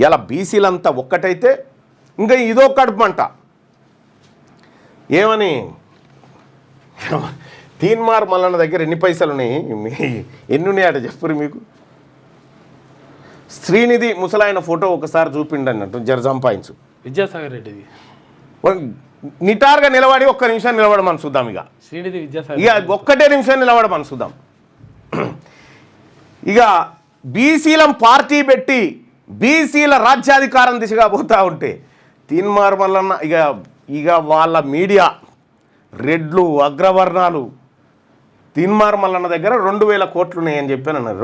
ఇలా బీసీలంతా ఒక్కటైతే ఇంకా ఇదో కడుపు మంట. ఏమని తీన్మార్ మల్లన్న దగ్గర ఎన్ని పైసలు ఉన్నాయి, ఎన్ని ఉన్నాయట చెప్పురు మీకు. శ్రీనిధి ముసలాయన ఫోటో ఒకసారి చూపిండి అన్నట్టు జర సంపాదించు. విద్యాసాగర్ రెడ్డిది నిటారుగా నిలబడి ఒక్క నిమిషం నిలబడమని చూద్దాం. ఇక శ్రీనిధి విద్యాసాగర్ ఇక ఒక్కటే నిమిషం నిలబడమని చూద్దాం. ఇక బీసీలం పార్టీ పెట్టి బీసీల రాజ్యాధికారం దిశగా పోతూ ఉంటే తీన్మార్ మల్లన్న ఇక వాళ్ళ మీడియా రెడ్లు అగ్రవర్ణాలు తీన్మార్ మల్లన్న దగ్గర 2000 కోట్లు ఉన్నాయని చెప్పాను అన్నారు.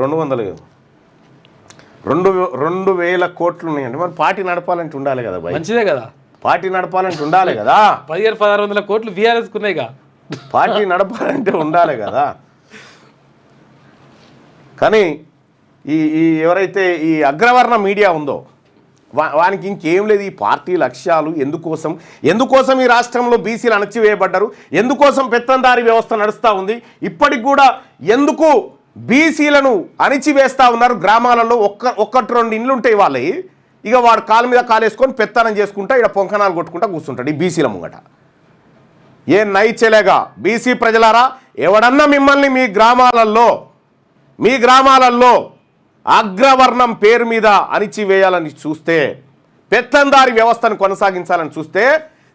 200,000 కోట్లు ఉన్నాయండి. మరి పార్టీ నడపాలంటే ఉండాలి కదా భయ్, మంచిదే కదా. పార్టీ నడపాలంటే ఉండాలి కదా. 1500-1600 కోట్లు బీఆర్ఎస్కి ఉన్నాయిగా. పార్టీ నడపాలంటే ఉండాలి కదా. కానీ ఈ ఎవరైతే ఈ అగ్రవర్ణ మీడియా ఉందో వానికి ఇంకేం లేదు. ఈ పార్టీ లక్ష్యాలు ఎందుకోసం ఈ రాష్ట్రంలో బీసీలు అణచివేయబడ్డారు, ఎందుకోసం పెత్తందారీ వ్యవస్థ నడుస్తూ ఉంది, ఇప్పటికి కూడా ఎందుకు బీసీలను అణిచివేస్తూ ఉన్నారు. గ్రామాలలో ఒక్కటి 2 ఇండ్లు ఉంటాయి వాళ్ళవి. ఇక వాడు కాలు మీద కాలేసుకొని పెత్తనం చేసుకుంటా ఇక్కడ పొంకనాలు కొట్టుకుంటా కూర్చుంటాడు ఈ బీసీల ముంగట. ఏ నైచెలేగా బీసీ ప్రజలారా, ఎవడన్నా మిమ్మల్ని మీ గ్రామాలలో అగ్రవర్ణం పేరు మీద అణిచివేయాలని చూస్తే, పెత్తందారి వ్యవస్థను కొనసాగించాలని చూస్తే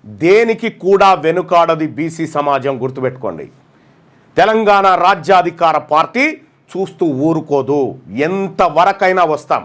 దేనికి కూడా వెనుకాడది బీసీ సమాజం. గుర్తుపెట్టుకోండి, తెలంగాణ రాజ్యాధికార పార్టీ చూస్తూ ఊరుకోదు. ఎంతవరకైనా వస్తాం.